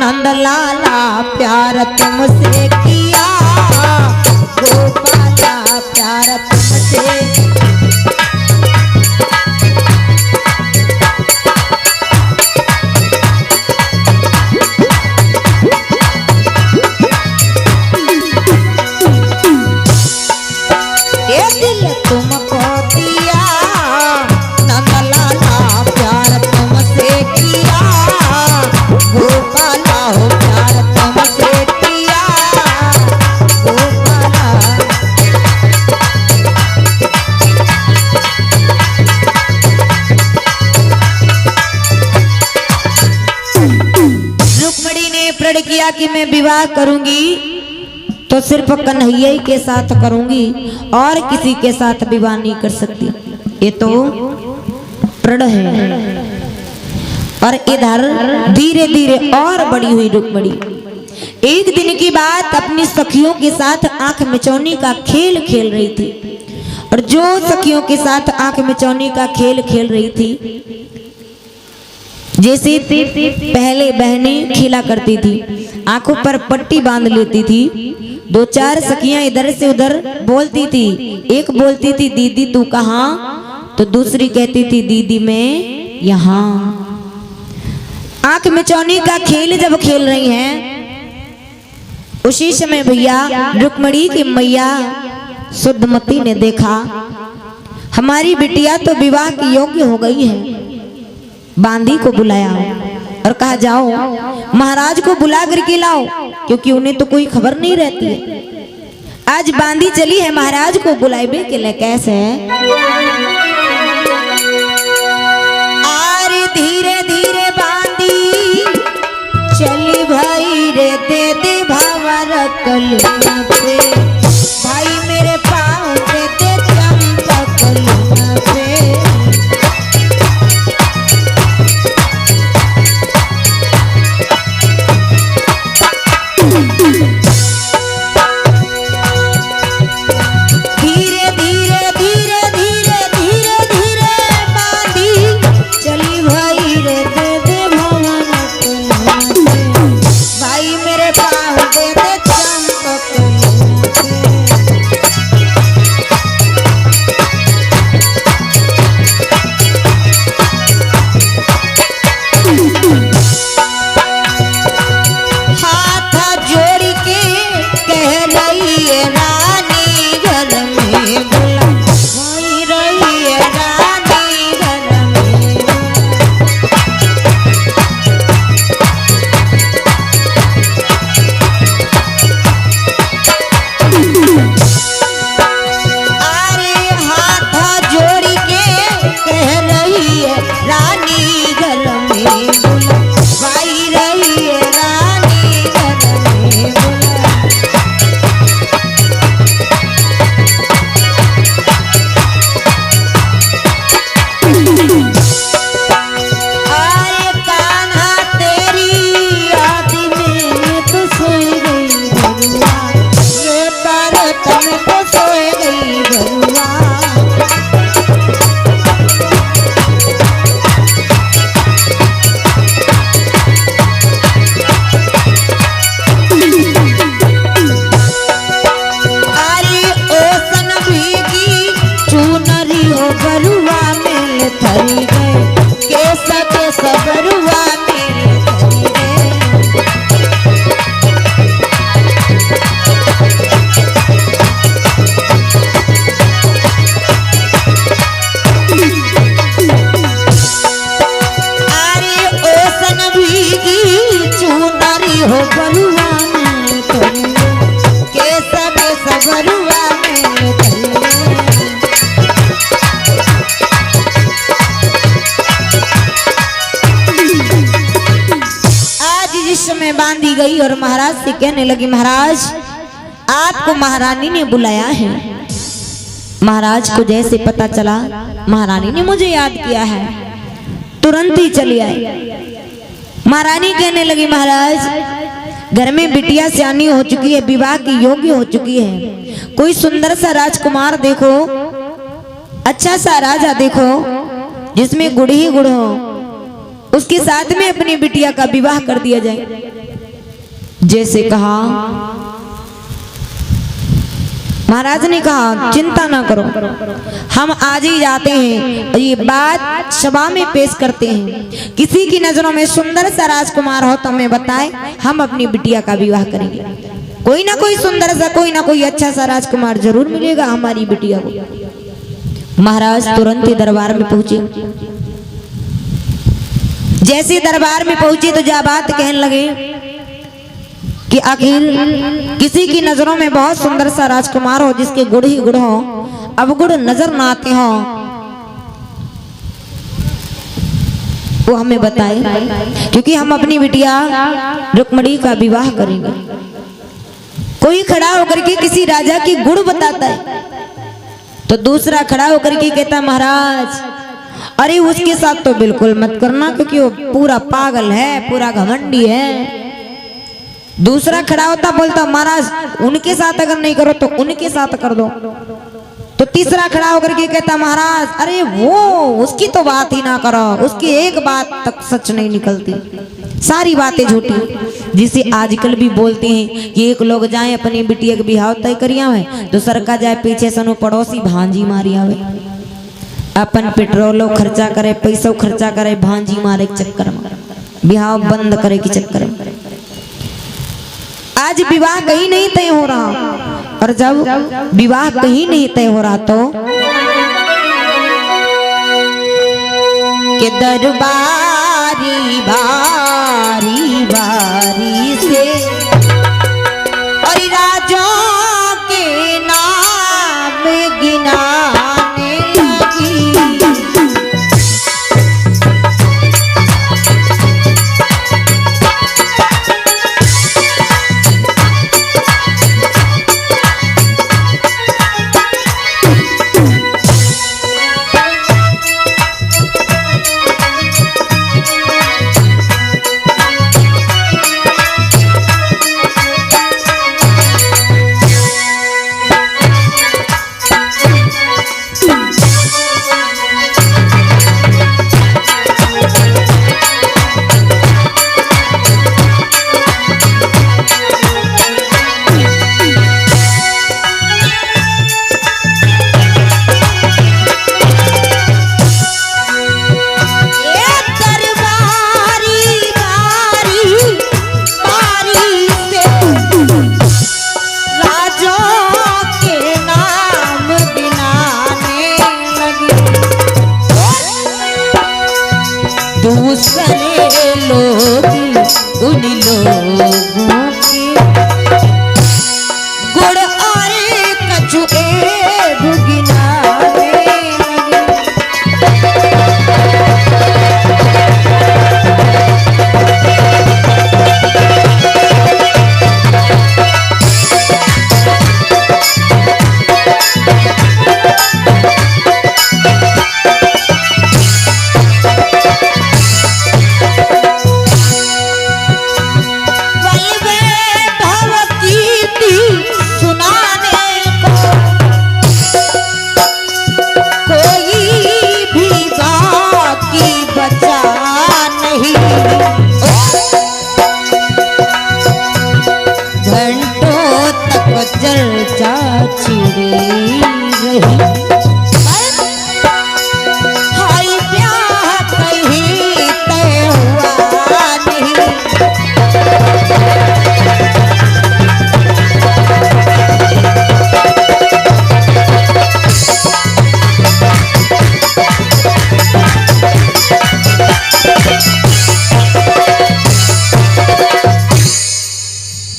नंदलाला प्यार तुमसे किया, गोपाला प्यार तुमसे। ये दिल तुमको दिया, नंदलाला प्यार तुमसे किया, गोपाला हो प्यार तुमसे किया, गोपाला। रुक्मिणी ने प्रण किया कि मैं विवाह करूंगी तो सिर्फ कन्हैया ही के साथ करूंगी और किसी के साथ विवाह नहीं कर सकती। ये तो प्रण है। और इधर धीरे धीरे और बड़ी हुई रुक्मिणी। एक दिन की बात, अपनी सखियों के साथ आंख मिचौनी का खेल खेल रही थी। और जो सखियों के साथ आंख मिचौनी का खेल खेल रही थी, जैसे पहले बहनें खेला करती थी, आंखों पर पट्टी बांध लेती थी। दो चार सखियां इधर से उधर बोलती थी। एक बोलती थी दीदी तू कहाँ, तो दूसरी कहती थी दीदी मैं यहाँ। आंख मिचौनी का खेल जब खेल रही हैं, उसी समय भैया रुक्मिणी की मैया सुद्धमती ने देखा हमारी बिटिया तो विवाह की योग्य हो गई है। बांदी को बुलाया और कहा जाओ महाराज को बुला करके लाओ, क्योंकि उन्हें तो कोई खबर नहीं रहती है। आज बांदी चली है महाराज को बुलाए के लिए। कैसे आरे धीरे धीरे बांदी चली भाई रे, दे दे भावर कलिया पे, भाई मेरे पाँव दे दे चंपा कलिया पे। धीरे धीरे धीरे धीरे धीरे धीरे बांदी चली भाई रे, दे दे भवन कलिया पे, भाई मेरे पाँव दे दे चंपा कलिया पे। हाथ जोड़ के कह रही है रानी घर में बुला, वही रही है रानी घर में अरे हाथ जोड़ के कह रही है रानी घर में बुला, वही रही है रानी घर में बुला। अरे कान्हा तेरी याद में तो सोई गई भरुआ, ये पर तन तो सोई गई भरुआ। अरे ओसन भीगी चुनरी हो बरुआ मेल थरी गए, केस केस बरुआ मेल थरी गए। अरे ओसन भीगी चुनरी हो बरुआ मेल थरी गए, केस केस बरुआ मेल थरी गए। जिस समय बांधी गई और महाराज से कहने लगी महाराज आपको महारानी ने बुलाया है। महाराज को जैसे पता चला महारानी ने मुझे याद किया है, तुरंत ही चली आई। महारानी कहने लगी महाराज घर में बिटिया सियानी हो चुकी है, विवाह की योग्य हो चुकी है, कोई सुंदर सा राजकुमार देखो, अच्छा सा राजा देखो जिसमें गुड़ ही गुड़ हो, उसके साथ में अपनी बिटिया का विवाह कर दिया जाए। जैसे कहा, महाराज ने कहा चिंता ना करो, हम आज ही जाते हैं और ये बात सभा में पेश करते हैं। किसी की नजरों में सुंदर सा राजकुमार हो तो हमें बताए, हम अपनी बिटिया का विवाह करेंगे। कोई ना कोई सुंदर सा, कोई ना कोई अच्छा सा राजकुमार जरूर मिलेगा हमारी बिटिया को। महाराज तुरंत ही दरबार में पहुंचे। जैसे दरबार में पहुंचे तो जा बात कहने लगे कि आखिर किसी की नजरों में बहुत सुंदर सा राजकुमार हो जिसके गुड़ ही गुड़ हो, अवगुण नजर ना आते हो, वो हमें बताए, क्योंकि हम अपनी बिटिया रुक्मणी का विवाह करेंगे। कोई खड़ा होकर के किसी राजा की गुण बताता है तो दूसरा खड़ा होकर के कहता महाराज अरे उसके साथ तो बिल्कुल मत करना क्योंकि वो पूरा पागल है, पूरा घमंडी है। दूसरा खड़ा होता बोलता महाराज उनके साथ अगर नहीं करो तो उनके साथ कर दो। तो तीसरा खड़ा होकर के कहता महाराज अरे वो उसकी तो बात ही ना करो, उसकी एक बात तक सच नहीं निकलती, सारी बातें झूठी। जिसे आजकल भी बोलते हैं कि एक लोग जाए अपनी बिटिया के बिहाव तय करिया है तो सरका जाए पीछे सनु पड़ोसी भांजी मारी आवे, अपन पेट्रोलो खर्चा करे, पैसा खर्चा करे, भांजी मारे के चक्कर में, बिहाव बंद करे के चक्कर में। आज विवाह कहीं नहीं तय हो रहा, और जब विवाह कहीं नहीं तय हो रहा तो के दरबारी बारी बारी से और राजों के नाम गिनाने लगी। दूसरे लोग उन लोगों